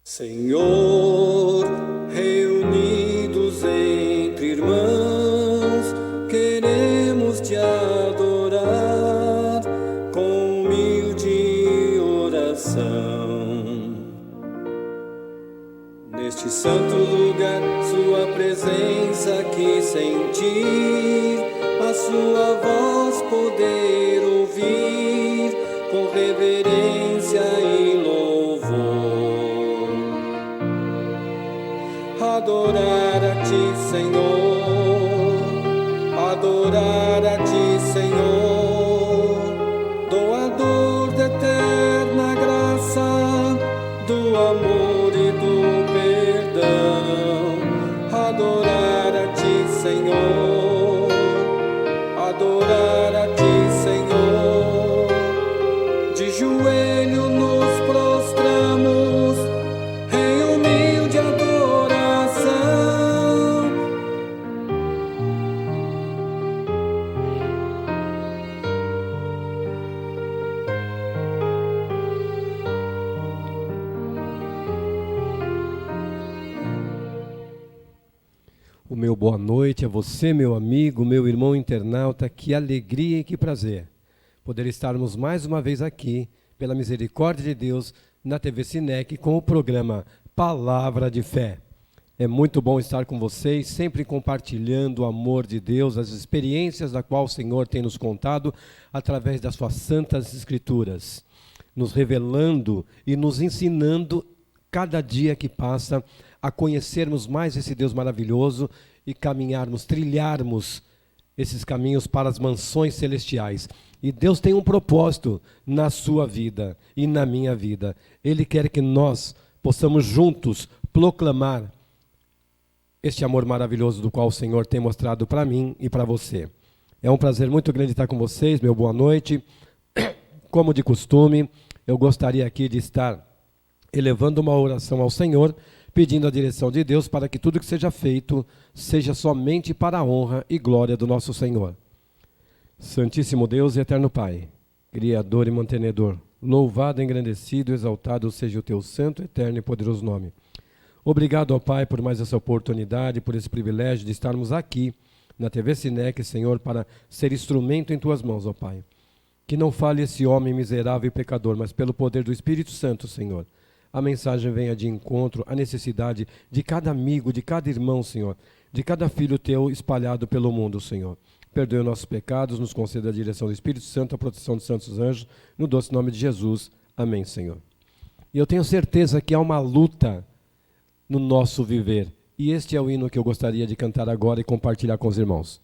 Senhor, reunidos entre irmãos, queremos te adorar com humilde oração. Neste santo lugar, sua presença aqui sentir, a sua voz poder ouvir com reverência e louvor. Adorar a ti, Senhor, adorar a ti, Senhor, doador da eterna graça, do amor e do perdão. Adorar a ti, Senhor, adorar a ti, Senhor, de joelho nos prostramos em humilde adoração. O meu boa noite a você, meu amigo, meu irmão internauta. Que alegria e que prazer poder estarmos mais uma vez aqui, pela misericórdia de Deus, na TV Sinec, com o programa Palavra de Fé. É muito bom estar com vocês, sempre compartilhando o amor de Deus, as experiências da qual o Senhor tem nos contado através das suas santas escrituras, nos revelando e nos ensinando cada dia que passa a conhecermos mais esse Deus maravilhoso e caminharmos, trilharmos esses caminhos para as mansões celestiais. E Deus tem um propósito na sua vida e na minha vida. Ele quer que nós possamos juntos proclamar este amor maravilhoso do qual o Senhor tem mostrado para mim e para você. É um prazer muito grande estar com vocês, meu boa noite. Como de costume, eu gostaria aqui de estar elevando uma oração ao Senhor, pedindo a direção de Deus para que tudo que seja feito seja somente para a honra e glória do nosso Senhor. Santíssimo Deus e eterno Pai, Criador e mantenedor, louvado, engrandecido, exaltado seja o teu santo, eterno e poderoso nome. Obrigado, ó Pai, por mais essa oportunidade, por esse privilégio de estarmos aqui na TV Sinec, Senhor, para ser instrumento em tuas mãos, ó Pai. Que não fale esse homem miserável e pecador, mas pelo poder do Espírito Santo, Senhor, a mensagem venha de encontro à necessidade de cada amigo, de cada irmão, Senhor, de cada filho teu espalhado pelo mundo, Senhor. Perdoe os nossos pecados, nos conceda a direção do Espírito Santo, a proteção dos santos anjos, no doce nome de Jesus. Amém, Senhor. E eu tenho certeza que há uma luta no nosso viver. E este é o hino que eu gostaria de cantar agora e compartilhar com os irmãos.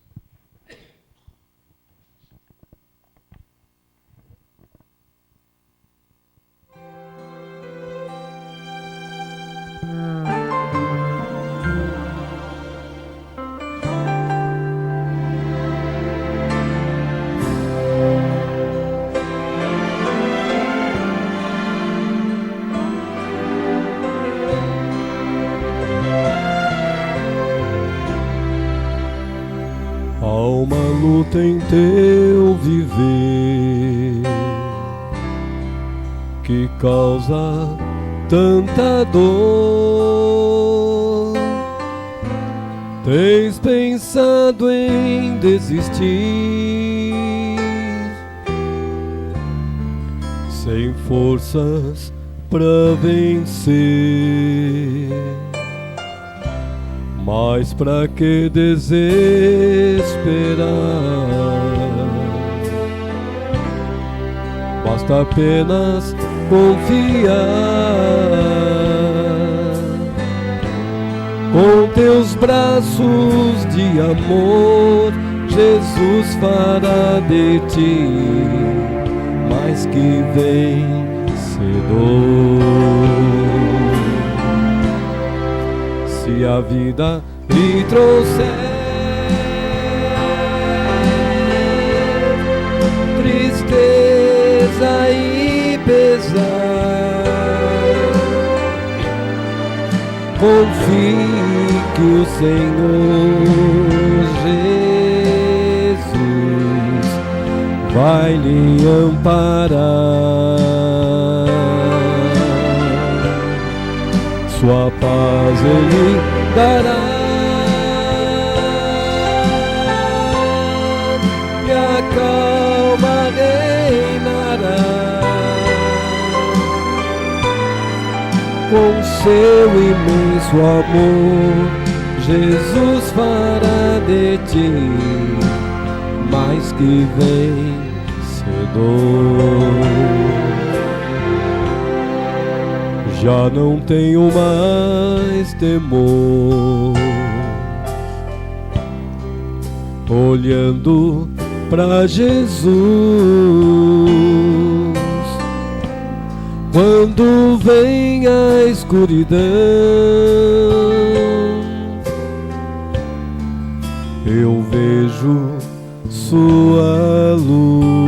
Há uma luta em teu viver que causa tanta dor. Tens pensado em desistir, sem forças pra vencer. Mas pra que desesperar? Basta apenas confiar. Com teus braços de amor, Jesus fará de ti mais que vencedor. Se a vida lhe trouxer tristeza e pesar, confie que o Senhor Jesus vai lhe amparar. sua paz Ele dará, e a calma reinará. Com seu imenso amor, Jesus fará de ti mais que vencedor. Já não tenho mais temor, olhando pra Jesus. Quando vem a escuridão, eu vejo sua luz.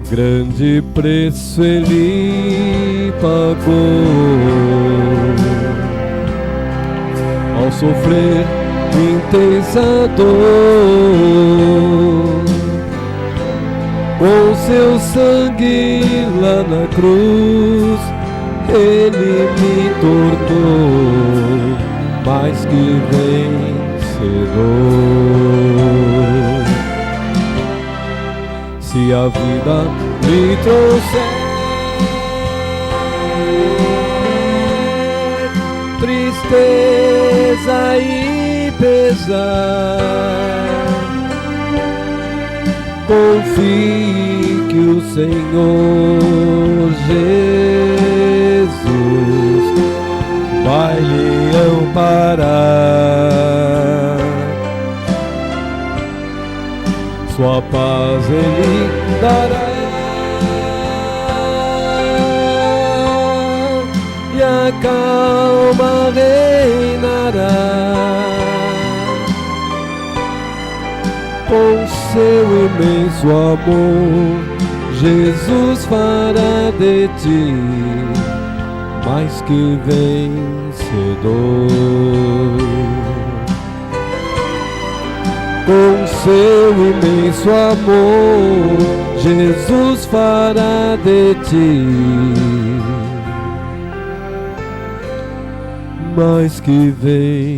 Grande preço Ele pagou ao sofrer intensa dor. Com seu sangue lá na cruz, Ele me tornou mais que vencedor. Se a vida me trouxer tristeza e pesar, confie que o Senhor Jesus vai lhe amparar. Sua paz Ele dará, e a calma reinará. Com seu imenso amor, Jesus fará de ti mais que vencedor. Com seu imenso amor, Jesus fará de ti mais que vencedor.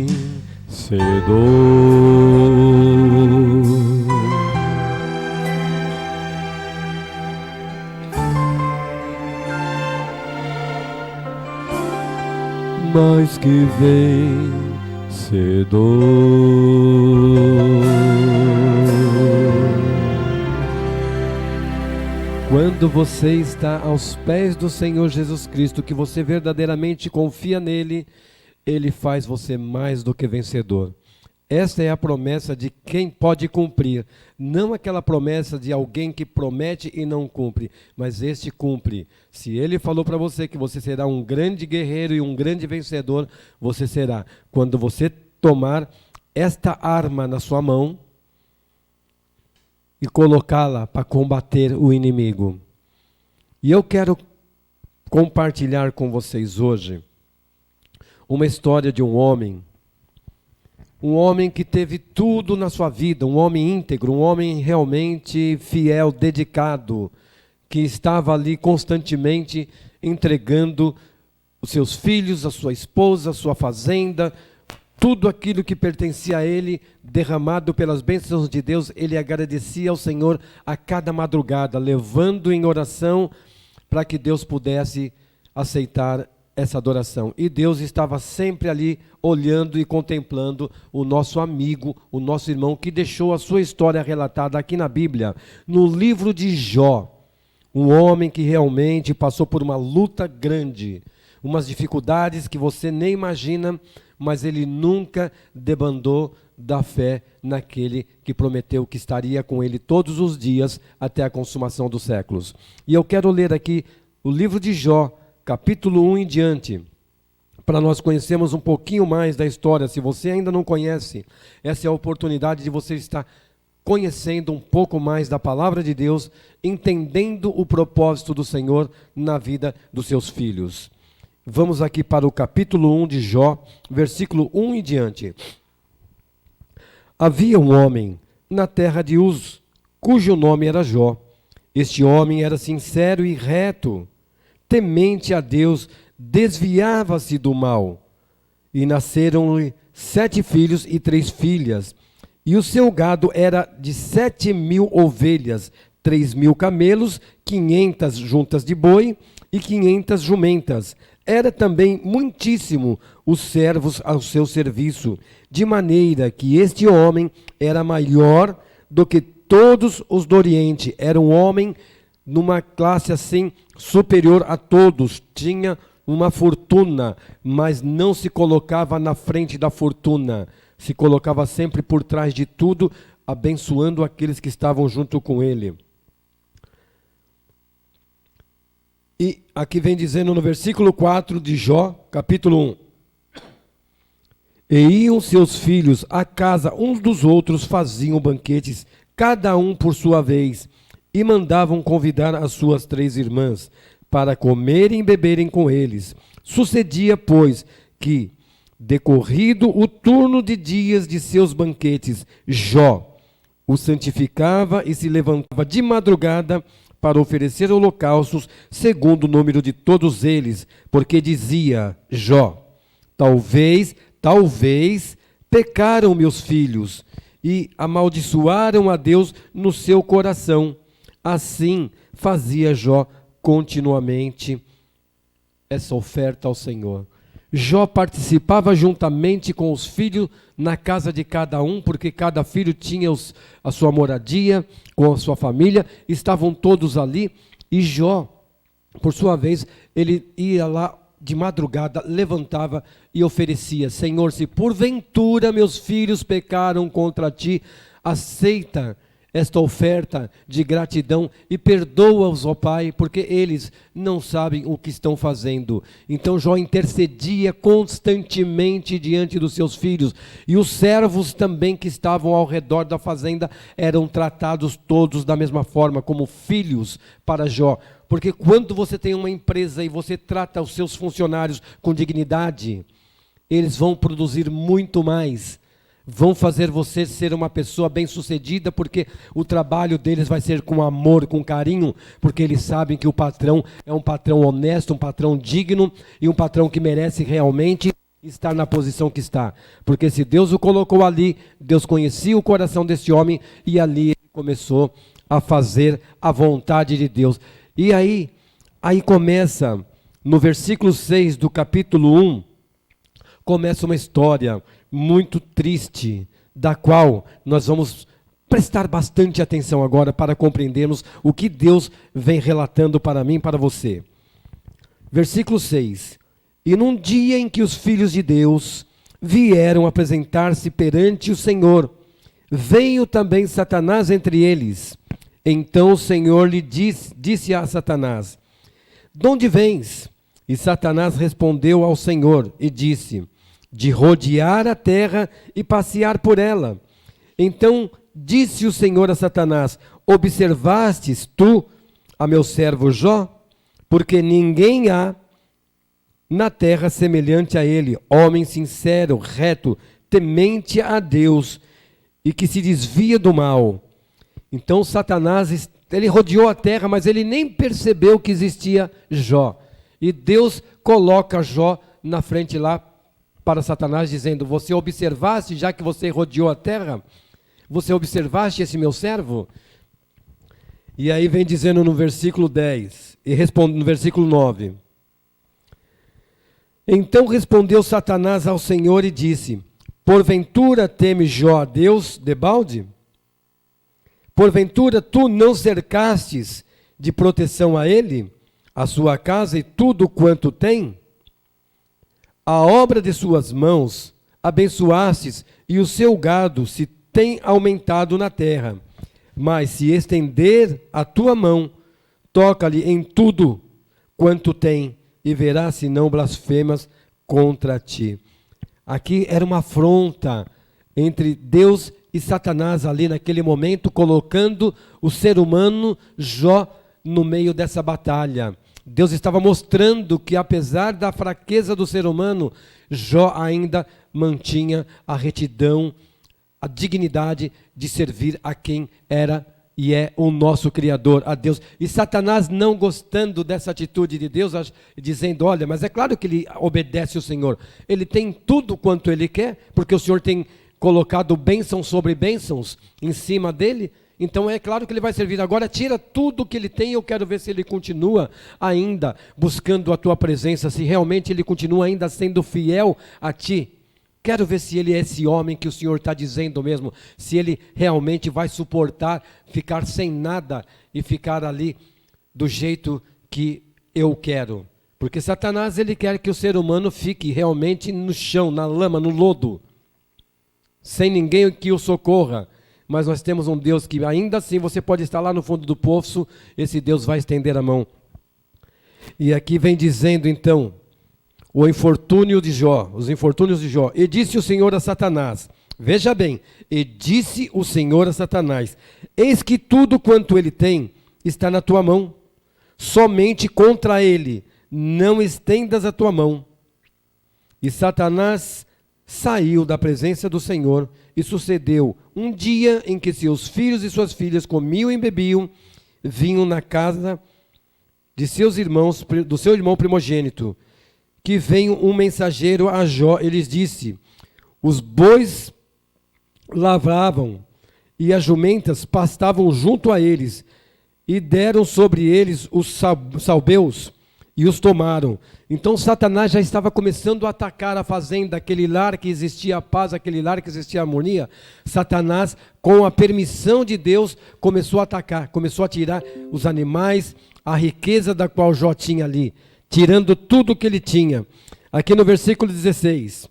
Mais que vencedor. Quando você está aos pés do Senhor Jesus Cristo, que você verdadeiramente confia nele, Ele faz você mais do que vencedor. Esta é a promessa de quem pode cumprir, não aquela promessa de alguém que promete e não cumpre, mas este cumpre. Se Ele falou para você que você será um grande guerreiro e um grande vencedor, você será. Quando você tomar esta arma na sua mão e colocá-la para combater o inimigo. E eu quero compartilhar com vocês hoje uma história de um homem que teve tudo na sua vida, um homem íntegro, um homem realmente fiel, dedicado, que estava ali constantemente entregando os seus filhos, a sua esposa, a sua fazenda, tudo aquilo que pertencia a ele, derramado pelas bênçãos de Deus. Ele agradecia ao Senhor a cada madrugada, levando em oração para que Deus pudesse aceitar essa adoração. E Deus estava sempre ali olhando e contemplando o nosso amigo, o nosso irmão, que deixou a sua história relatada aqui na Bíblia, no livro de Jó. Um homem que realmente passou por uma luta grande, umas dificuldades que você nem imagina, mas ele nunca debandou da fé naquele que prometeu que estaria com ele todos os dias até a consumação dos séculos. E eu quero ler aqui o livro de Jó, capítulo 1 em diante, para nós conhecermos um pouquinho mais da história. Se você ainda não conhece, essa é a oportunidade de você estar conhecendo um pouco mais da palavra de Deus, entendendo o propósito do Senhor na vida dos seus filhos. Vamos aqui para o capítulo 1 de Jó, versículo 1 em diante. Havia um homem na terra de Uz, cujo nome era Jó. Este homem era sincero e reto, temente a Deus, desviava-se do mal. E nasceram-lhe 7 filhos e 3 filhas. E o seu gado era de 7.000 ovelhas, 3.000 camelos, 500 juntas de boi e 500 jumentas. Era também muitíssimo os servos ao seu serviço, de maneira que este homem era maior do que todos os do Oriente. Era um homem numa classe assim superior a todos, tinha uma fortuna, mas não se colocava na frente da fortuna, se colocava sempre por trás de tudo, abençoando aqueles que estavam junto com ele. E aqui vem dizendo no versículo 4 de Jó, capítulo 1. E iam seus filhos à casa uns dos outros, faziam banquetes, cada um por sua vez, e mandavam convidar as suas 3 irmãs, para comerem e beberem com eles. Sucedia, pois, que, decorrido o turno de dias de seus banquetes, Jó o santificava e se levantava de madrugada para oferecer holocaustos, segundo o número de todos eles, porque dizia Jó: talvez pecaram meus filhos e amaldiçoaram a Deus no seu coração. Assim fazia Jó continuamente essa oferta ao Senhor. Jó participava juntamente com os filhos na casa de cada um, porque cada filho tinha a sua moradia, com a sua família, estavam todos ali, e Jó, por sua vez, ele ia lá de madrugada, levantava e oferecia: Senhor, se porventura meus filhos pecaram contra ti, aceita esta oferta de gratidão e perdoa-os, ó Pai, porque eles não sabem o que estão fazendo. Então Jó intercedia constantemente diante dos seus filhos, e os servos também que estavam ao redor da fazenda eram tratados todos da mesma forma, como filhos para Jó. Porque quando você tem uma empresa e você trata os seus funcionários com dignidade, eles vão produzir muito mais, vão fazer você ser uma pessoa bem-sucedida, porque o trabalho deles vai ser com amor, com carinho, porque eles sabem que o patrão é um patrão honesto, um patrão digno e um patrão que merece realmente estar na posição que está. Porque se Deus o colocou ali, Deus conhecia o coração desse homem e ali ele começou a fazer a vontade de Deus. E aí começa, no versículo 6 do capítulo 1, começa uma história muito triste, da qual nós vamos prestar bastante atenção agora para compreendermos o que Deus vem relatando para mim e para você. Versículo 6. E num dia em que os filhos de Deus vieram apresentar-se perante o Senhor, veio também Satanás entre eles. Então o Senhor lhe disse a Satanás: de onde vens? E Satanás respondeu ao Senhor e disse: de rodear a terra e passear por ela. Então disse o Senhor a Satanás: observastes tu a meu servo Jó? Porque ninguém há na terra semelhante a ele, homem sincero, reto, temente a Deus e que se desvia do mal. Então Satanás, ele rodeou a terra, mas ele nem percebeu que existia Jó. E Deus coloca Jó na frente lá para Satanás, dizendo: você observaste, já que você rodeou a terra, você observaste esse meu servo? E aí vem dizendo no versículo 10, e responde no versículo 9. Então respondeu Satanás ao Senhor e disse: porventura teme Jó a Deus debalde? Porventura tu não cercastes de proteção a ele, a sua casa e tudo quanto tem? A obra de suas mãos abençoastes, e o seu gado se tem aumentado na terra. Mas se estender a tua mão, toca-lhe em tudo quanto tem, e verás se não blasfemas contra ti. Aqui era uma afronta entre Deus e Satanás ali naquele momento, colocando o ser humano, Jó, no meio dessa batalha. Deus estava mostrando que, apesar da fraqueza do ser humano, Jó ainda mantinha a retidão, a dignidade de servir a quem era e é o nosso Criador, a Deus. E Satanás, não gostando dessa atitude de Deus, dizendo, olha, mas é claro que ele obedece o Senhor. Ele tem tudo quanto ele quer, porque o Senhor tem colocado bênçãos sobre bênçãos em cima dele. Então é claro que ele vai servir. Agora tira tudo que ele tem, eu quero ver se ele continua ainda buscando a tua presença, se realmente ele continua ainda sendo fiel a ti. Quero ver se ele é esse homem que o Senhor está dizendo mesmo, se ele realmente vai suportar ficar sem nada e ficar ali do jeito que eu quero. Porque Satanás, ele quer que o ser humano fique realmente no chão, na lama, no lodo, sem ninguém que o socorra. Mas nós temos um Deus que ainda assim, você pode estar lá no fundo do poço, esse Deus vai estender a mão. E aqui vem dizendo então, o infortúnio de Jó, os infortúnios de Jó. E disse o Senhor a Satanás, veja bem, e disse o Senhor a Satanás, eis que tudo quanto ele tem está na tua mão, somente contra ele não estendas a tua mão. E Satanás saiu da presença do Senhor, e sucedeu um dia em que seus filhos e suas filhas comiam e bebiam, vinham na casa de seus irmãos, do seu irmão primogênito, que veio um mensageiro a Jó, e lhes disse, os bois lavravam, e as jumentas pastavam junto a eles, e deram sobre eles os salbeus, e os tomaram. Então Satanás já estava começando a atacar a fazenda, aquele lar que existia a paz, aquele lar que existia a harmonia. Satanás, com a permissão de Deus, começou a atacar, começou a tirar os animais, a riqueza da qual Jó tinha ali, tirando tudo o que ele tinha. Aqui no versículo 16.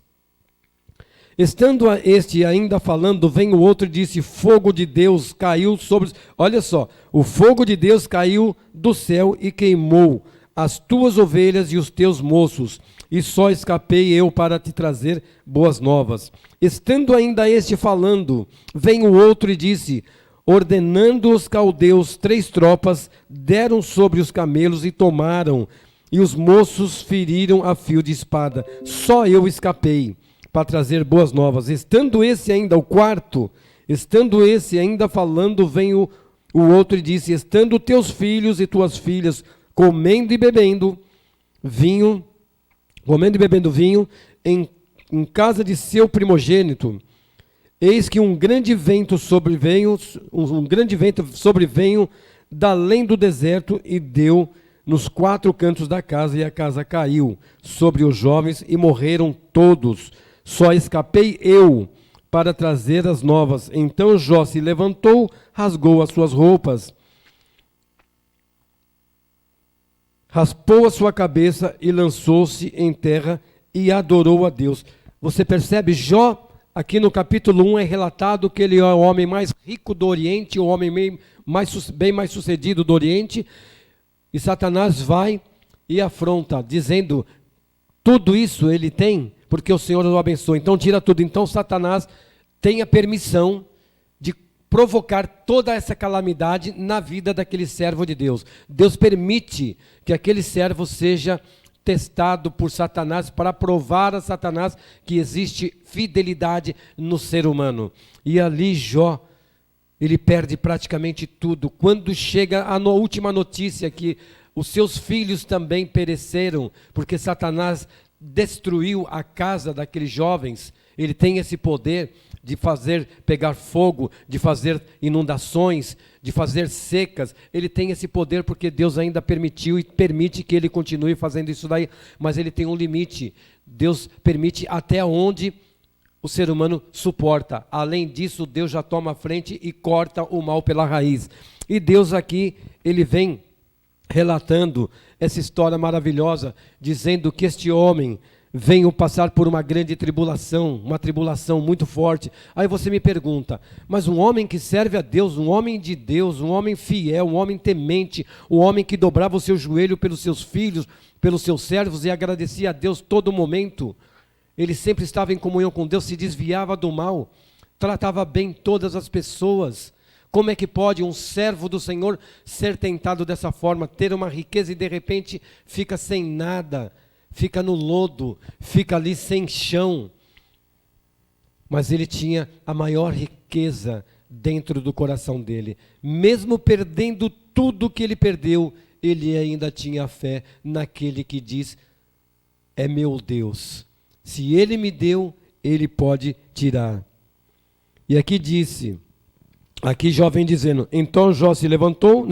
Estando este ainda falando, vem o outro e disse, fogo de Deus caiu sobre... Olha só, o fogo de Deus caiu do céu e queimou as tuas ovelhas e os teus moços, e só escapei eu para te trazer boas novas. Estando ainda este falando, vem o outro e disse, ordenando os caldeus 3 tropas, deram sobre os camelos e tomaram, e os moços feriram a fio de espada. Só eu escapei para trazer boas novas. Estando esse ainda, o quarto, estando esse ainda falando, vem o outro e disse, estando teus filhos e tuas filhas comendo e bebendo vinho em casa de seu primogênito, eis que um grande vento sobreveio da além do deserto e deu nos 4 cantos da casa, e a casa caiu sobre os jovens e morreram todos. Só escapei eu para trazer as novas. Então Jó se levantou, rasgou as suas roupas, raspou a sua cabeça e lançou-se em terra e adorou a Deus. Você percebe? Jó, aqui no capítulo 1, é relatado que ele é o homem mais rico do Oriente, o homem bem mais sucedido do Oriente, e Satanás vai e afronta, dizendo, tudo isso ele tem, porque o Senhor o abençoa, então tira tudo. Então Satanás tem a permissão de provocar toda essa calamidade na vida daquele servo de Deus. Deus permite que aquele servo seja testado por Satanás para provar a Satanás que existe fidelidade no ser humano. E ali Jó, ele perde praticamente tudo. Quando chega a última notícia que os seus filhos também pereceram, porque Satanás destruiu a casa daqueles jovens, ele tem esse poder de fazer pegar fogo, de fazer inundações, de fazer secas. Ele tem esse poder porque Deus ainda permitiu e permite que ele continue fazendo isso daí, mas ele tem um limite. Deus permite até onde o ser humano suporta. Além disso, Deus já toma a frente e corta o mal pela raiz. E Deus aqui, ele vem relatando essa história maravilhosa, dizendo que este homem veio passar por uma grande tribulação, uma tribulação muito forte. Aí você me pergunta, mas um homem que serve a Deus, um homem de Deus, um homem fiel, um homem temente, um homem que dobrava o seu joelho pelos seus filhos, pelos seus servos e agradecia a Deus todo momento, ele sempre estava em comunhão com Deus, se desviava do mal, tratava bem todas as pessoas. Como é que pode um servo do Senhor ser tentado dessa forma, ter uma riqueza e de repente fica sem nada, fica no lodo, fica ali sem chão? Mas ele tinha a maior riqueza dentro do coração dele. Mesmo perdendo tudo que ele perdeu, ele ainda tinha fé naquele que diz: é meu Deus. Se ele me deu, ele pode tirar. E aqui Jó vem dizendo: então Jó se levantou,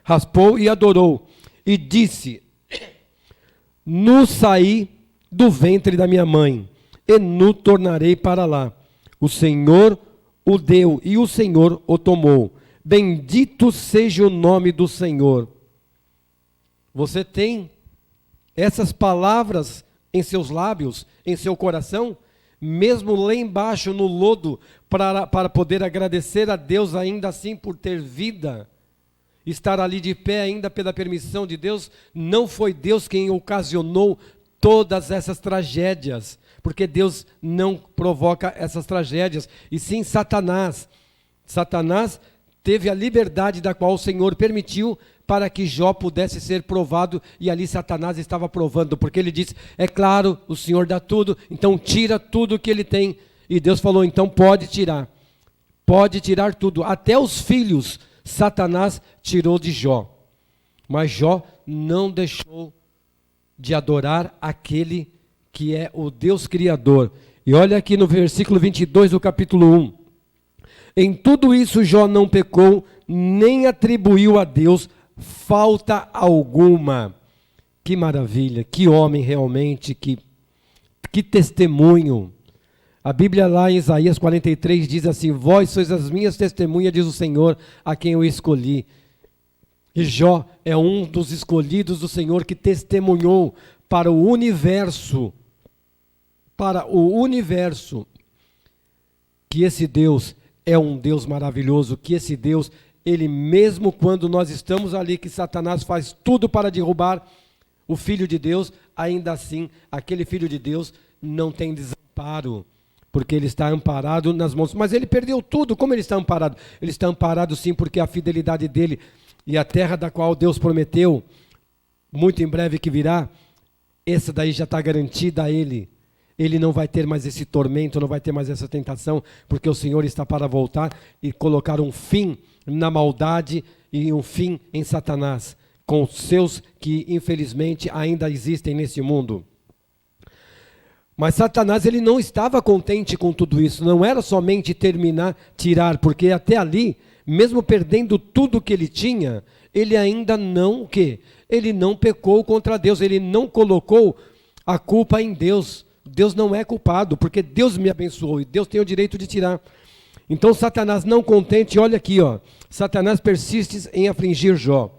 raspou e adorou. E disse: nu saí do ventre da minha mãe, e nu tornarei para lá. O Senhor o deu e o Senhor o tomou. Bendito seja o nome do Senhor. Você tem essas palavras em seus lábios, em seu coração, mesmo lá embaixo no lodo, para poder agradecer a Deus ainda assim por ter vida, estar ali de pé ainda pela permissão de Deus. Não foi Deus quem ocasionou todas essas tragédias, porque Deus não provoca essas tragédias, e sim Satanás. Satanás teve a liberdade da qual o Senhor permitiu para que Jó pudesse ser provado, e ali Satanás estava provando, porque ele disse: é claro, o Senhor dá tudo, então tira tudo que ele tem. E Deus falou: então pode tirar tudo, até os filhos Satanás tirou de Jó. Mas Jó não deixou de adorar aquele que é o Deus Criador. E olha aqui no versículo 22 do capítulo 1. Em tudo isso Jó não pecou, nem atribuiu a Deus falta alguma. Que maravilha, que homem realmente, que testemunho. A Bíblia lá em Isaías 43 diz assim: vós sois as minhas testemunhas, diz o Senhor, a quem eu escolhi. E Jó é um dos escolhidos do Senhor que testemunhou para o universo, que esse Deus é um Deus maravilhoso, que esse Deus, ele mesmo quando nós estamos ali, que Satanás faz tudo para derrubar o Filho de Deus, ainda assim, aquele Filho de Deus não tem desamparo, porque ele está amparado nas mãos. Mas ele perdeu tudo. Como ele está amparado? Ele está amparado sim, porque a fidelidade dele e a terra da qual Deus prometeu, muito em breve que virá, essa daí já está garantida a ele. Ele não vai ter mais esse tormento, não vai ter mais essa tentação, porque o Senhor está para voltar e colocar um fim na maldade e um fim em Satanás, com os seus que infelizmente ainda existem nesse mundo. Mas Satanás, ele não estava contente com tudo isso, não era somente tirar, porque até ali, mesmo perdendo tudo que ele tinha, ele ainda não, ele não pecou contra Deus, ele não colocou a culpa em Deus. Deus não é culpado, porque Deus me abençoou e Deus tem o direito de tirar. Então Satanás, não contente, olha aqui, Satanás persiste em afligir Jó.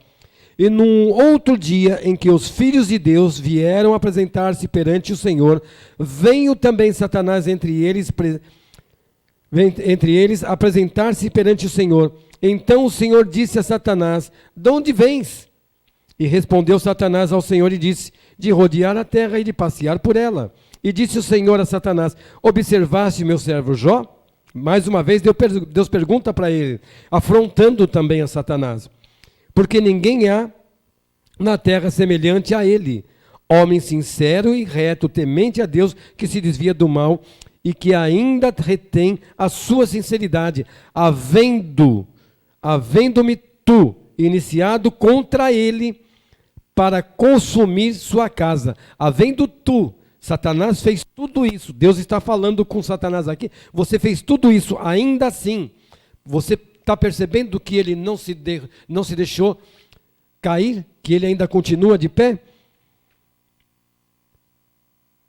E num outro dia em que os filhos de Deus vieram apresentar-se perante o Senhor, veio também Satanás entre eles apresentar-se perante o Senhor. Então o Senhor disse a Satanás: de onde vens? E respondeu Satanás ao Senhor e disse: de rodear a terra e de passear por ela. E disse o Senhor a Satanás: observaste meu servo Jó? Mais uma vez Deus pergunta para ele, afrontando também a Satanás: porque ninguém há na terra semelhante a ele, homem sincero e reto, temente a Deus, que se desvia do mal e que ainda retém a sua sinceridade, havendo-me tu iniciado contra ele para consumir sua casa. Havendo tu, Satanás fez tudo isso, Deus está falando com Satanás aqui, você fez tudo isso, ainda assim, você está percebendo que ele não se deixou cair, que ele ainda continua de pé?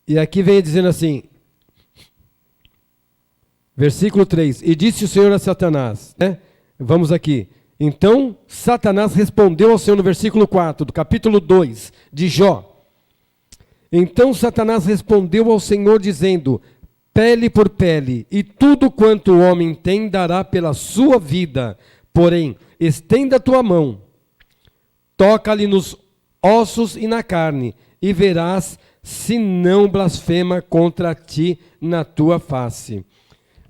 E aqui vem dizendo assim, versículo 3, e disse o Senhor a Satanás, vamos aqui, então Satanás respondeu ao Senhor no versículo 4, do capítulo 2 de Jó. Então Satanás respondeu ao Senhor dizendo: pele por pele, e tudo quanto o homem tem dará pela sua vida. Porém, estenda a tua mão, toca-lhe nos ossos e na carne, e verás se não blasfema contra ti na tua face.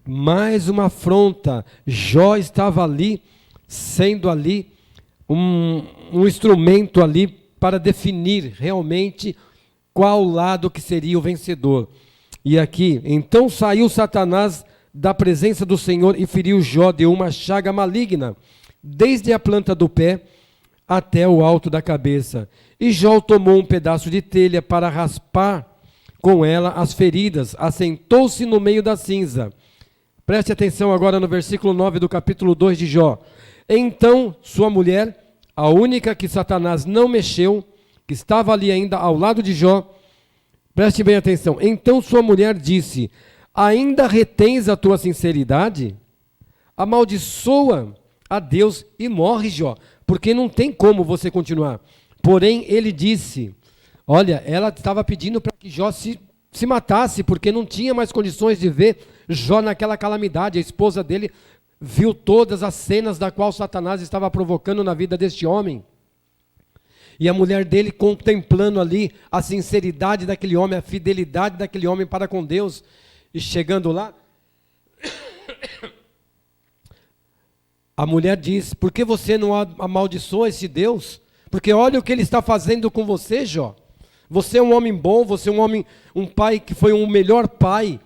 Mais uma afronta. Jó estava ali, sendo ali um instrumento ali para definir realmente qual lado que seria o vencedor. E aqui, então saiu Satanás da presença do Senhor e feriu Jó de uma chaga maligna, desde a planta do pé até o alto da cabeça. E Jó tomou um pedaço de telha para raspar com ela as feridas, assentou-se no meio da cinza. Preste atenção agora no versículo 9 do capítulo 2 de Jó. Então sua mulher, a única que Satanás não mexeu, que estava ali ainda ao lado de Jó, preste bem atenção. Então sua mulher disse: ainda retens a tua sinceridade? Amaldiçoa a Deus e morre, Jó, porque não tem como você continuar. Porém, ele disse, olha, ela estava pedindo para que Jó se matasse, porque não tinha mais condições de ver Jó naquela calamidade. A esposa dele viu todas as cenas da qual Satanás estava provocando na vida deste homem. E a mulher dele contemplando ali a sinceridade daquele homem, a fidelidade daquele homem para com Deus. E chegando lá, a mulher diz: por que você não amaldiçoa esse Deus? Porque olha o que ele está fazendo com você, Jó. Você é um homem bom, você é um homem, um pai que foi um melhor pai.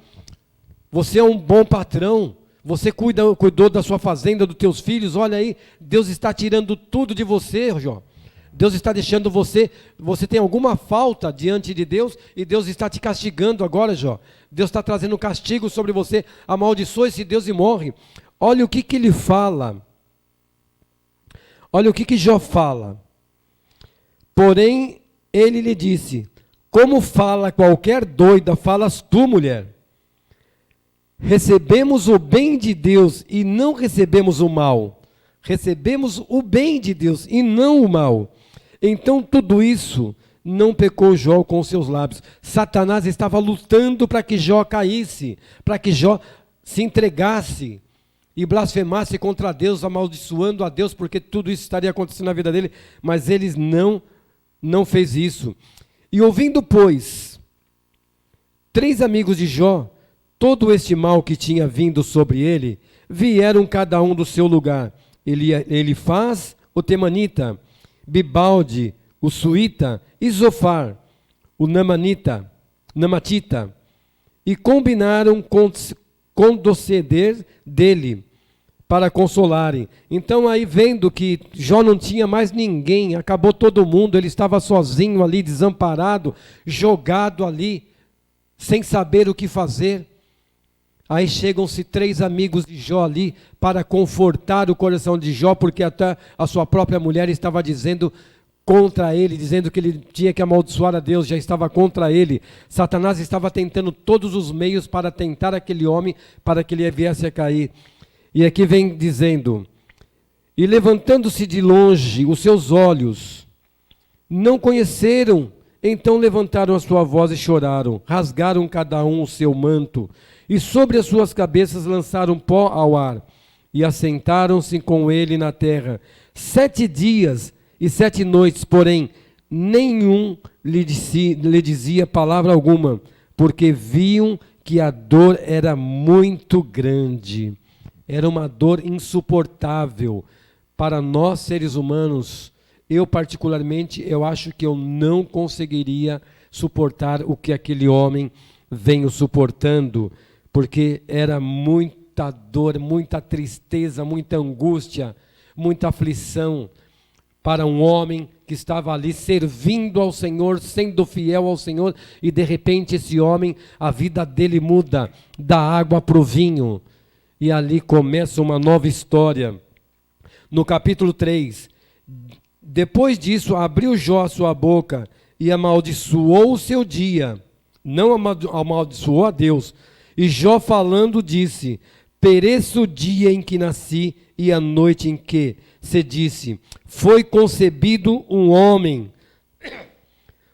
Você é um bom patrão. Você cuidou da sua fazenda, dos teus filhos. Olha aí, Deus está tirando tudo de você, Jó. Deus está deixando você tem alguma falta diante de Deus e Deus está te castigando agora, Jó. Deus está trazendo castigo sobre você. Amaldiçoa esse Deus e morre. Olha o que ele fala. Olha o que Jó fala. Porém, ele lhe disse: como fala qualquer doida, falas tu, mulher. Recebemos o bem de Deus e não recebemos o mal. Recebemos o bem de Deus e não o mal. Então tudo isso não pecou Jó com seus lábios. Satanás estava lutando para que Jó caísse, para que Jó se entregasse e blasfemasse contra Deus, amaldiçoando a Deus, porque tudo isso estaria acontecendo na vida dele, mas ele não fez isso. E ouvindo, pois, 3 amigos de Jó, todo este mal que tinha vindo sobre ele, vieram cada um do seu lugar. Elifaz, o temanita, Bibalde, o suíta, e Zofar, o namatita, e combinaram condoceder dele para consolarem. Então aí, vendo que Jó não tinha mais ninguém, acabou todo mundo, ele estava sozinho ali, desamparado, jogado ali, sem saber o que fazer. Aí chegam-se 3 amigos de Jó ali para confortar o coração de Jó, porque até a sua própria mulher estava dizendo contra ele, dizendo que ele tinha que amaldiçoar a Deus, já estava contra ele. Satanás estava tentando todos os meios para tentar aquele homem, para que ele viesse a cair. E aqui vem dizendo: e levantando-se de longe os seus olhos, não conheceram, então levantaram a sua voz e choraram, rasgaram cada um o seu manto, e sobre as suas cabeças lançaram pó ao ar, e assentaram-se com ele na terra. 7 dias e 7 noites, porém, nenhum lhe dizia palavra alguma, porque viam que a dor era muito grande. Era uma dor insuportável. Para nós, seres humanos, eu particularmente, eu acho que eu não conseguiria suportar o que aquele homem veio suportando, porque era muita dor, muita tristeza, muita angústia, muita aflição para um homem que estava ali servindo ao Senhor, sendo fiel ao Senhor, e de repente esse homem, a vida dele muda da água para o vinho, e ali começa uma nova história. No capítulo 3, depois disso abriu Jó a sua boca e amaldiçoou o seu dia, não amaldiçoou a Deus. E Jó falando disse: pereça o dia em que nasci e a noite em que se disse, foi concebido um homem.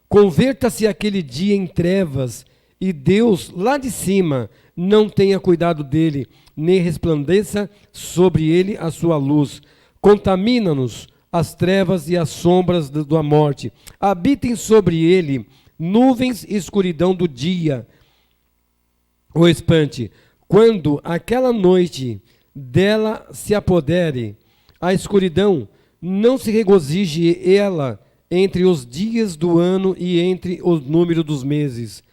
Converta-se aquele dia em trevas, e Deus lá de cima não tenha cuidado dele, nem resplandeça sobre ele a sua luz. Contamina-nos as trevas e as sombras da morte. Habitem sobre ele nuvens e escuridão do dia. O espante, quando aquela noite dela se apodere, a escuridão, não se regozije ela entre os dias do ano e entre o número dos meses.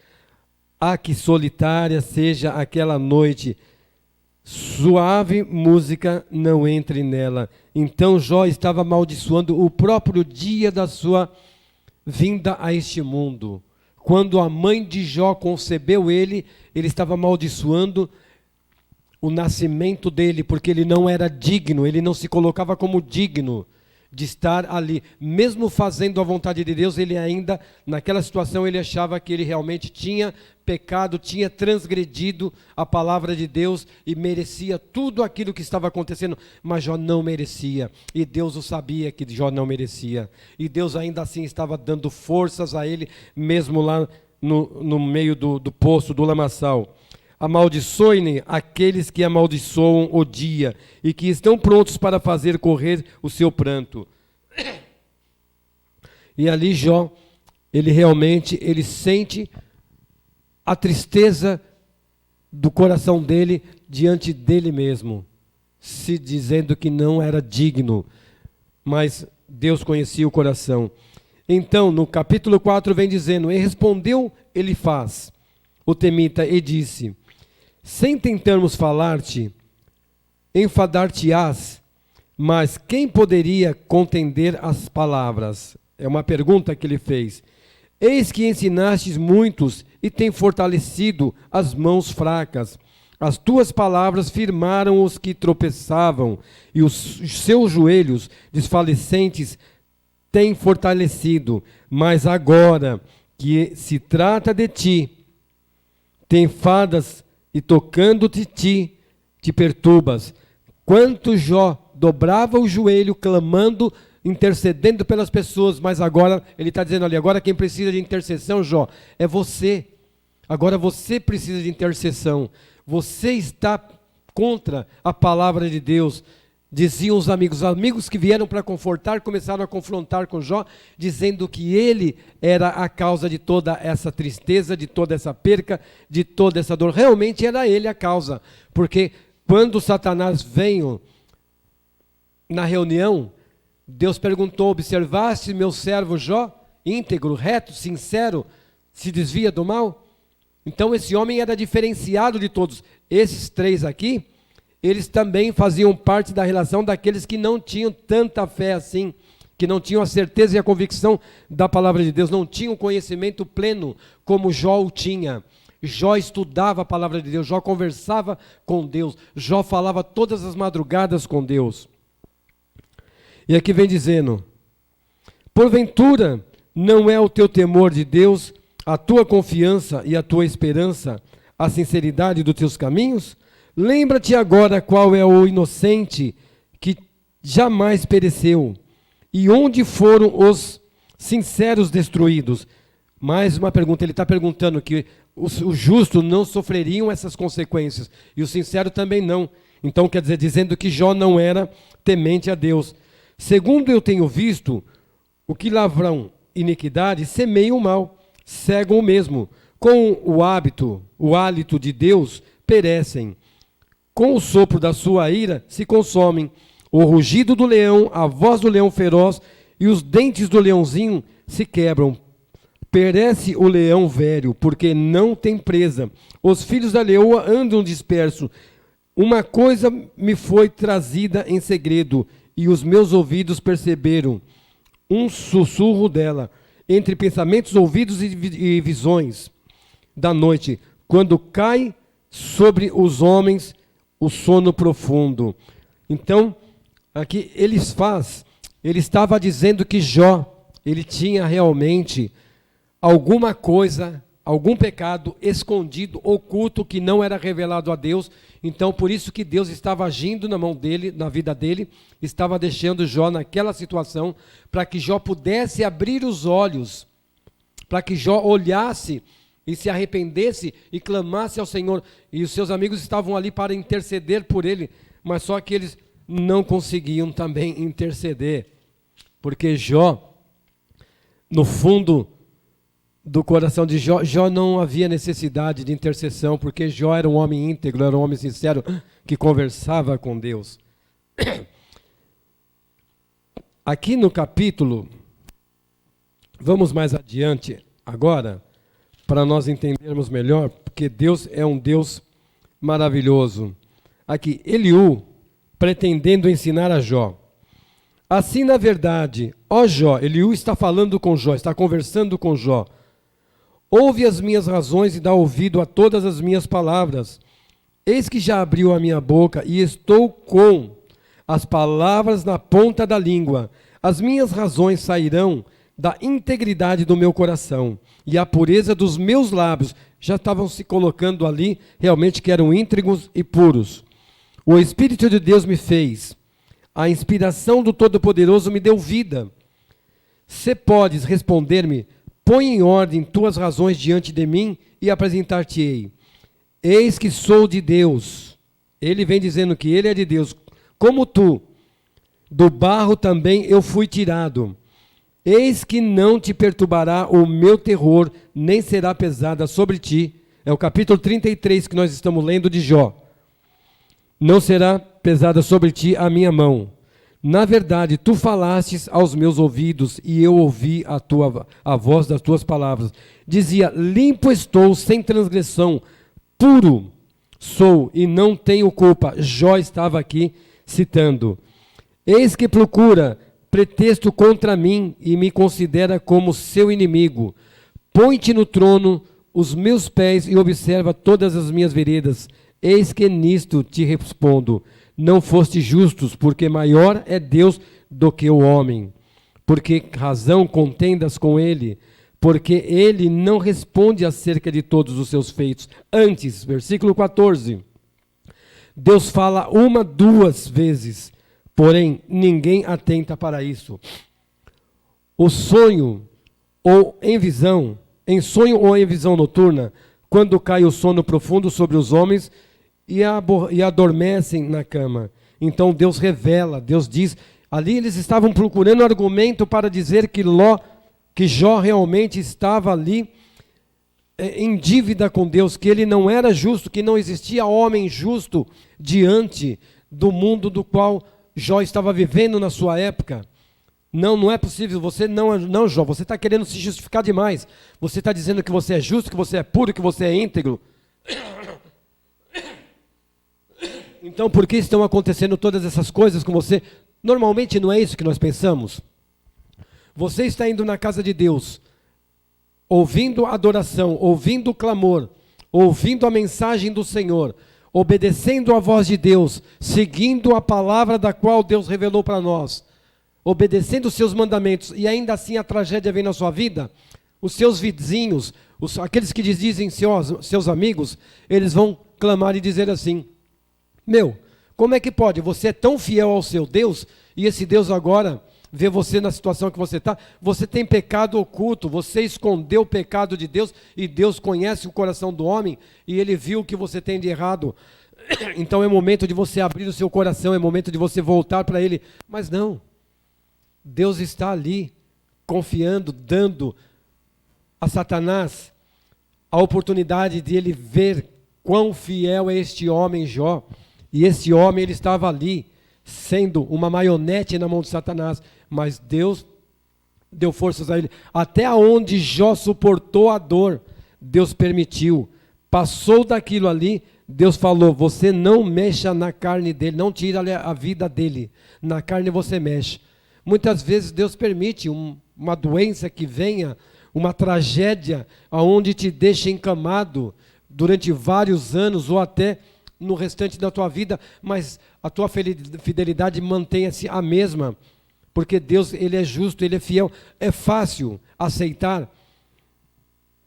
Ah, que solitária seja aquela noite, suave música não entre nela. Então Jó estava amaldiçoando o próprio dia da sua vinda a este mundo. Quando a mãe de Jó concebeu ele estava amaldiçoando o nascimento dele, porque ele não era digno, ele não se colocava como digno de estar ali. Mesmo fazendo a vontade de Deus, ele ainda, naquela situação, ele achava que ele realmente tinha pecado, tinha transgredido a palavra de Deus e merecia tudo aquilo que estava acontecendo, mas Jó não merecia, e Deus o sabia que Jó não merecia, e Deus ainda assim estava dando forças a ele, mesmo lá no meio do poço, do lamaçal. Amaldiçoem aqueles que amaldiçoam o dia e que estão prontos para fazer correr o seu pranto. E ali Jó, ele sente a tristeza do coração dele diante dele mesmo, se dizendo que não era digno, mas Deus conhecia o coração. Então, no capítulo 4 vem dizendo: e respondeu Elifaz, o temita, e disse: sem tentarmos falar-te, enfadar-te-ás, mas quem poderia contender as palavras? É uma pergunta que ele fez. Eis que ensinastes muitos e tem fortalecido as mãos fracas. As tuas palavras firmaram os que tropeçavam, e os seus joelhos desfalecentes têm fortalecido. Mas agora que se trata de ti, te enfadas e tocando-te ti, te perturbas. Quanto Jó dobrava o joelho, clamando, intercedendo pelas pessoas, mas agora, ele está dizendo ali, agora quem precisa de intercessão, Jó, é você. Agora você precisa de intercessão. Você está contra a palavra de Deus. Diziam os amigos que vieram para confortar, começaram a confrontar com Jó, dizendo que ele era a causa de toda essa tristeza, de toda essa perca, de toda essa dor. Realmente era ele a causa, porque quando Satanás veio na reunião, Deus perguntou: observaste meu servo Jó, íntegro, reto, sincero, se desvia do mal? Então esse homem era diferenciado de todos. Esses três aqui, eles também faziam parte da relação daqueles que não tinham tanta fé assim, que não tinham a certeza e a convicção da palavra de Deus, não tinham conhecimento pleno como Jó o tinha. Jó estudava a palavra de Deus, Jó conversava com Deus, Jó falava todas as madrugadas com Deus. E aqui vem dizendo: porventura não é o teu temor de Deus, a tua confiança e a tua esperança, a sinceridade dos teus caminhos? Lembra-te agora qual é o inocente que jamais pereceu, e onde foram os sinceros destruídos. Mais uma pergunta, ele está perguntando que os justos não sofreriam essas consequências, e o sincero também não. Então quer dizer, dizendo que Jó não era temente a Deus. Segundo eu tenho visto, o que lavram iniquidade semeiam o mal, cegam o mesmo. Com o hálito de Deus perecem. Com o sopro da sua ira se consomem. O rugido do leão, a voz do leão feroz e os dentes do leãozinho se quebram. Perece o leão velho, porque não tem presa. Os filhos da leoa andam dispersos. Uma coisa me foi trazida em segredo, e os meus ouvidos perceberam um sussurro dela, entre pensamentos ouvidos e visões da noite, quando cai sobre os homens o sono profundo. Então, aqui ele estava dizendo que Jó, ele tinha realmente alguma coisa, algum pecado escondido, oculto, que não era revelado a Deus. Então, por isso que Deus estava agindo na mão dele, na vida dele, estava deixando Jó naquela situação, para que Jó pudesse abrir os olhos, para que Jó olhasse e se arrependesse e clamasse ao Senhor. E os seus amigos estavam ali para interceder por ele, mas só que eles não conseguiam também interceder, porque Jó, no fundo do coração de Jó, Jó não havia necessidade de intercessão, porque Jó era um homem íntegro, era um homem sincero, que conversava com Deus. Aqui no capítulo, vamos mais adiante agora, para nós entendermos melhor, porque Deus é um Deus maravilhoso. aqui, Eliú, pretendendo ensinar a Jó. Assim, na verdade, ó Jó, Eliú está falando com Jó, está conversando com Jó. Ouve as minhas razões e dá ouvido a todas as minhas palavras. Eis que já abriu a minha boca e estou com as palavras na ponta da língua. As minhas razões sairão da integridade do meu coração e a pureza dos meus lábios. Já estavam se colocando ali, realmente que eram íntegros e puros. O Espírito de Deus me fez. A inspiração do Todo-Poderoso me deu vida. Se podes responder-me, põe em ordem tuas razões diante de mim e apresentar-te-ei. Eis que sou de Deus. Ele vem dizendo que ele é de Deus. Como tu, do barro também eu fui tirado. Eis que não te perturbará o meu terror, nem será pesada sobre ti. É o capítulo 33 que nós estamos lendo de Jó. Não será pesada sobre ti a minha mão. Na verdade, tu falastes aos meus ouvidos, e eu ouvi a voz das tuas palavras. Dizia, limpo estou, sem transgressão, puro sou e não tenho culpa. Jó estava aqui citando. Eis que procura pretexto contra mim e me considera como seu inimigo. Põe-te no trono os meus pés e observa todas as minhas veredas. Eis que nisto te respondo. Não foste justos, porque maior é Deus do que o homem. Porque razão contendas com ele, porque ele não responde acerca de todos os seus feitos. Antes, versículo 14, Deus fala 1, 2 vezes, porém ninguém atenta para isso. O sonho ou em sonho ou em visão noturna, quando cai o sono profundo sobre os homens e adormecem na cama. Então Deus revela, Deus diz, ali eles estavam procurando argumento para dizer que Jó realmente estava ali em dívida com Deus, que ele não era justo, que não existia homem justo diante do mundo do qual Jó estava vivendo na sua época. Não é possível, não, Jó, você está querendo se justificar demais. Você está dizendo que você é justo, que você é puro, que você é íntegro. Então, por que estão acontecendo todas essas coisas com você? Normalmente não é isso que nós pensamos. Você está indo na casa de Deus, ouvindo a adoração, ouvindo o clamor, ouvindo a mensagem do Senhor, obedecendo a voz de Deus, seguindo a palavra da qual Deus revelou para nós, obedecendo os seus mandamentos, e ainda assim a tragédia vem na sua vida. Os seus vizinhos, aqueles que dizem seus amigos, eles vão clamar e dizer assim, como é que pode? Você é tão fiel ao seu Deus, e esse Deus agora vê você na situação que você está, você tem pecado oculto, você escondeu o pecado de Deus, e Deus conhece o coração do homem, e Ele viu o que você tem de errado. Então é momento de você abrir o seu coração, é momento de você voltar para Ele. Mas não, Deus está ali, confiando, dando a Satanás a oportunidade de ele ver quão fiel é este homem Jó. E esse homem, ele estava ali, sendo uma marionete na mão de Satanás, mas Deus deu forças a ele. Até onde Jó suportou a dor, Deus permitiu. Passou daquilo ali, Deus falou, você não mexa na carne dele, não tira a vida dele, na carne você mexe. Muitas vezes Deus permite uma doença que venha, uma tragédia, aonde te deixa encamado durante vários anos, ou até no restante da tua vida, mas a tua fidelidade mantenha-se a mesma, porque Deus, Ele é justo, Ele é fiel. É fácil aceitar?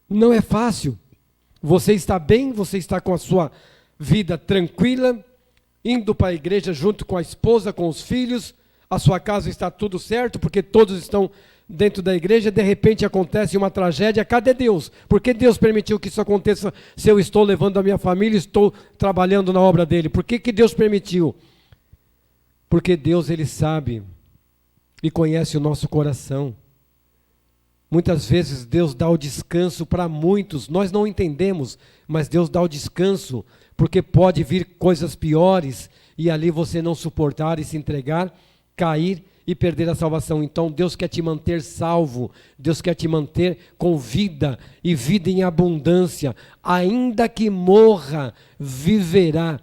Não é fácil. Você está bem, você está com a sua vida tranquila, indo para a igreja junto com a esposa, com os filhos, a sua casa está tudo certo, porque todos estão dentro da igreja, de repente acontece uma tragédia. Cadê Deus? Por que Deus permitiu que isso aconteça se eu estou levando a minha família, estou trabalhando na obra dele? Por que Deus permitiu? Porque Deus, Ele sabe e conhece o nosso coração. Muitas vezes Deus dá o descanso para muitos, nós não entendemos, mas Deus dá o descanso, porque pode vir coisas piores, e ali você não suportar e se entregar, cair e perder a salvação. Então Deus quer te manter salvo, Deus quer te manter com vida, e vida em abundância. Ainda que morra, viverá.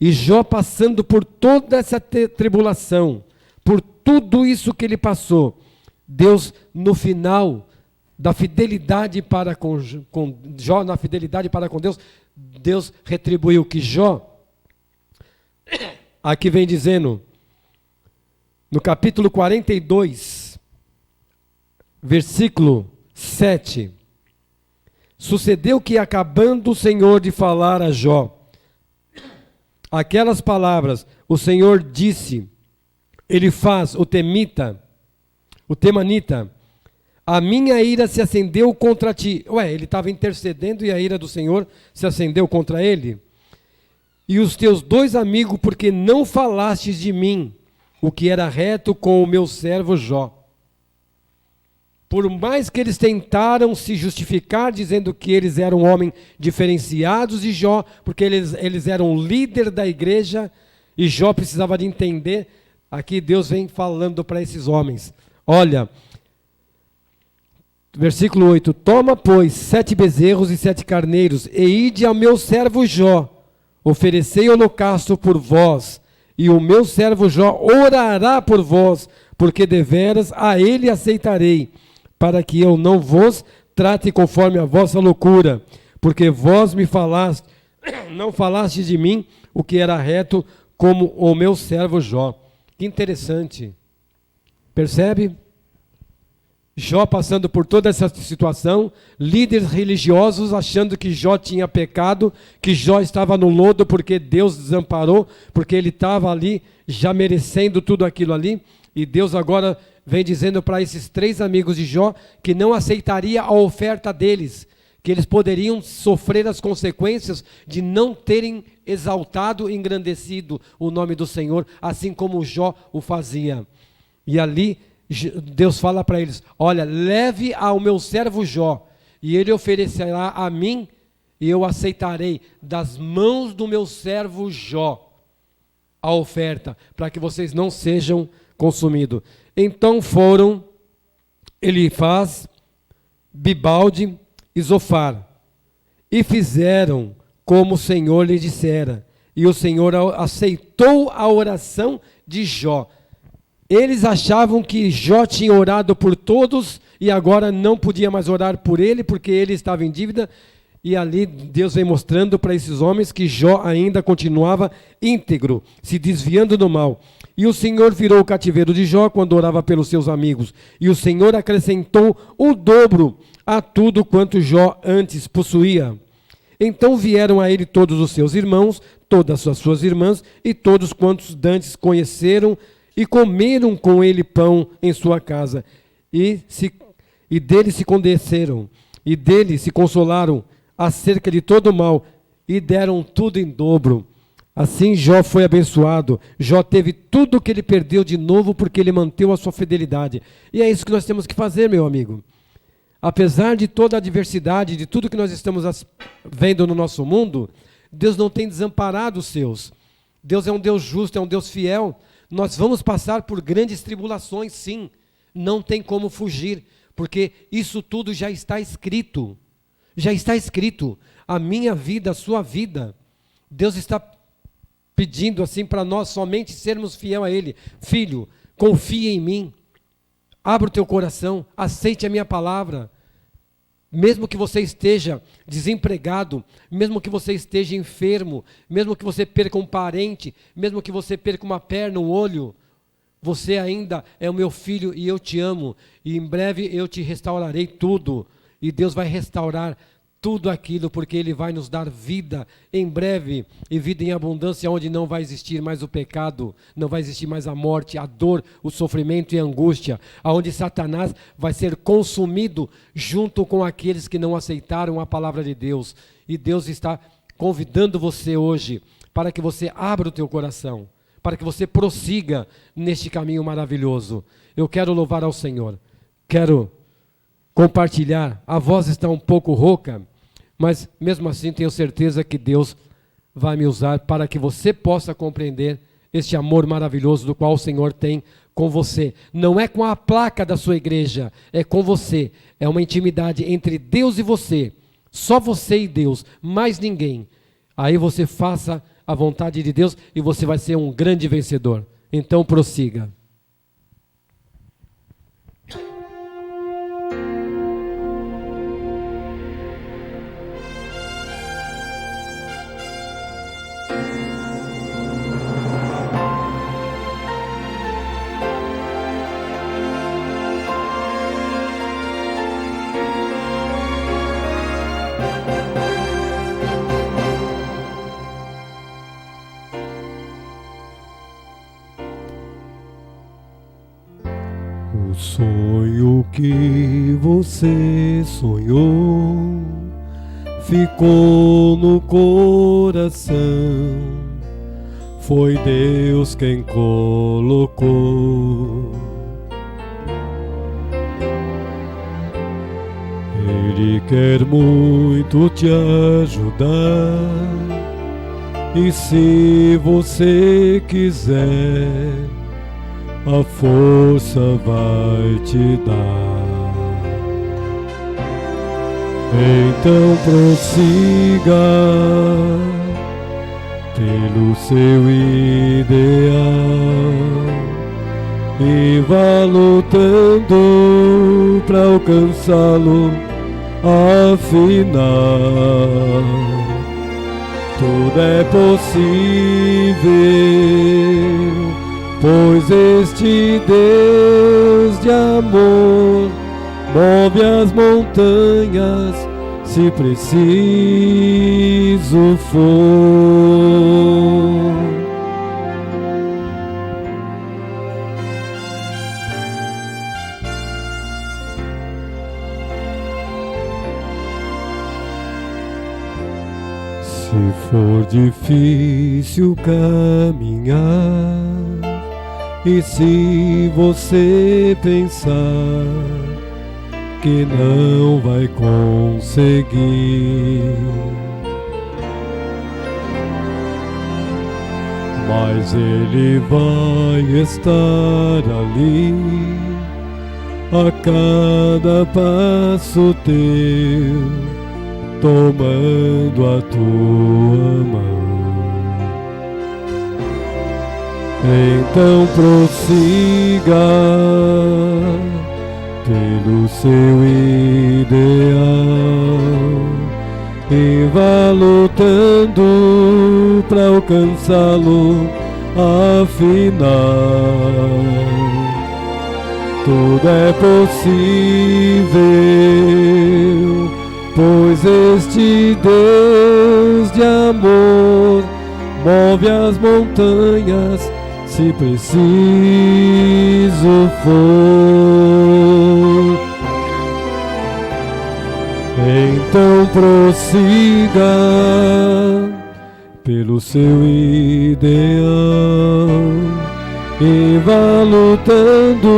E Jó, passando por toda essa tribulação, por tudo isso que ele passou, Deus, no final da fidelidade para com Jó, na fidelidade para com Deus, Deus retribuiu que Jó, aqui vem dizendo, no capítulo 42, versículo 7, sucedeu que, acabando o Senhor de falar a Jó aquelas palavras, o Senhor disse, Elifaz, o temanita, a minha ira se acendeu contra ti. Ele estava intercedendo e a ira do Senhor se acendeu contra ele. E os teus 2 amigos, porque não falastes de mim o que era reto com o meu servo Jó. Por mais que eles tentaram se justificar, dizendo que eles eram homens diferenciados de Jó, porque eles eram líder da igreja, e Jó precisava de entender, aqui Deus vem falando para esses homens. Olha, versículo 8, toma, pois, 7 bezerros e 7 carneiros, e ide ao meu servo Jó, oferecei holocausto por vós, e o meu servo Jó orará por vós, porque deveras a ele aceitarei, para que eu não vos trate conforme a vossa loucura, porque vós me falaste, não falaste de mim o que era reto, como o meu servo Jó. Que interessante. Percebe? Jó passando por toda essa situação, líderes religiosos achando que Jó tinha pecado, que Jó estava no lodo porque Deus desamparou, porque ele estava ali já merecendo tudo aquilo ali, e Deus agora vem dizendo para esses 3 amigos de Jó que não aceitaria a oferta deles, que eles poderiam sofrer as consequências de não terem exaltado e engrandecido o nome do Senhor, assim como Jó o fazia. E ali Deus fala para eles, olha, leve ao meu servo Jó, e ele oferecerá a mim, e eu aceitarei das mãos do meu servo Jó a oferta, para que vocês não sejam consumidos. Então foram Elifaz, Bibalde e Zofar, e fizeram como o Senhor lhe dissera, e o Senhor aceitou a oração de Jó. Eles achavam que Jó tinha orado por todos, e agora não podia mais orar por ele, porque ele estava em dívida, e ali Deus vem mostrando para esses homens que Jó ainda continuava íntegro, se desviando do mal. E o Senhor virou o cativeiro de Jó quando orava pelos seus amigos. E o Senhor acrescentou o dobro a tudo quanto Jó antes possuía. Então vieram a ele todos os seus irmãos, todas as suas irmãs, e todos quantos dantes conheceram, e comeram com ele pão em sua casa. E dele se condesceram, e dele se consolaram acerca de todo o mal, e deram tudo em dobro. Assim Jó foi abençoado. Jó teve tudo o que ele perdeu de novo, porque ele manteve a sua fidelidade. E é isso que nós temos que fazer, meu amigo. Apesar de toda a adversidade, de tudo que nós estamos vendo no nosso mundo, Deus não tem desamparado os seus. Deus é um Deus justo, é um Deus fiel. Nós vamos passar por grandes tribulações, sim. Não tem como fugir, porque isso tudo já está escrito. Já está escrito. A minha vida, a sua vida. Deus está pedindo assim para nós somente sermos fiel a Ele. Filho, confia em mim. Abra o teu coração, aceite a minha palavra. Mesmo que você esteja desempregado, mesmo que você esteja enfermo, mesmo que você perca um parente, mesmo que você perca uma perna, um olho, você ainda é o meu filho e eu te amo. E em breve eu te restaurarei tudo. E Deus vai restaurar tudo aquilo, porque Ele vai nos dar vida em breve, e vida em abundância, onde não vai existir mais o pecado, não vai existir mais a morte, a dor, o sofrimento e a angústia, onde Satanás vai ser consumido junto com aqueles que não aceitaram a palavra de Deus. E Deus está convidando você hoje para que você abra o teu coração, para que você prossiga neste caminho maravilhoso. Eu quero louvar ao Senhor, quero compartilhar. A voz está um pouco rouca, mas mesmo assim tenho certeza que Deus vai me usar para que você possa compreender este amor maravilhoso do qual o Senhor tem com você. Não é com a placa da sua igreja, é com você. É uma intimidade entre Deus e você. Só você e Deus, mais ninguém. Aí você faça a vontade de Deus e você vai ser um grande vencedor. Então prossiga. O sonho que você sonhou ficou no coração. Foi Deus quem colocou. Ele quer muito te ajudar. E se você quiser, a força vai te dar. Então prossiga pelo seu ideal e vá lutando para alcançá-lo. Afinal, tudo é possível, pois este Deus de amor move as montanhas, se preciso for. Se for difícil caminhar, e se você pensar que não vai conseguir, mas Ele vai estar ali a cada passo teu, tomando a tua mão. Então prossiga pelo seu ideal e vá lutando para alcançá-lo. Afinal, tudo é possível, pois este Deus de amor move as montanhas, se preciso for. Então prossiga pelo seu ideal e vá lutando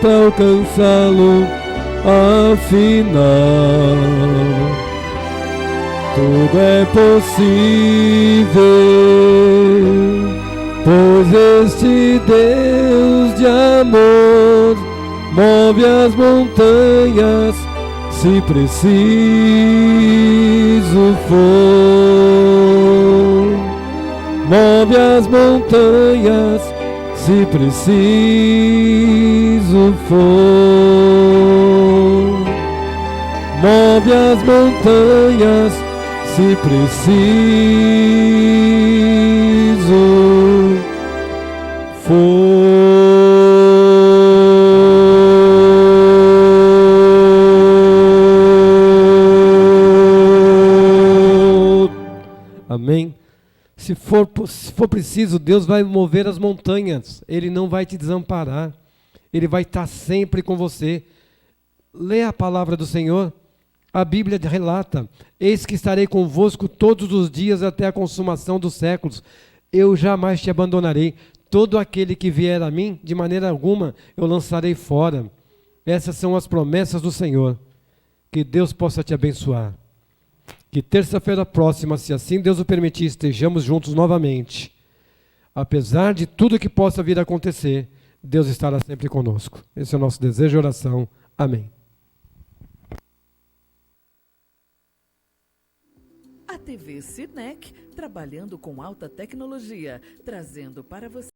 para alcançá-lo. Afinal, tudo é possível, pois este Deus de amor move as montanhas, se preciso for. Move as montanhas, se preciso for. Move as montanhas, se preciso for. Amém? Se for preciso, Deus vai mover as montanhas. Ele não vai te desamparar. Ele vai estar sempre com você. Lê a palavra do Senhor. A Bíblia relata: eis que estarei convosco todos os dias até a consumação dos séculos. Eu jamais te abandonarei. Todo aquele que vier a mim, de maneira alguma, eu lançarei fora. Essas são as promessas do Senhor. Que Deus possa te abençoar. Que terça-feira próxima, se assim Deus o permitir, estejamos juntos novamente. Apesar de tudo que possa vir a acontecer, Deus estará sempre conosco. Esse é o nosso desejo e oração. Amém. TV Cirnec, trabalhando com alta tecnologia, trazendo para você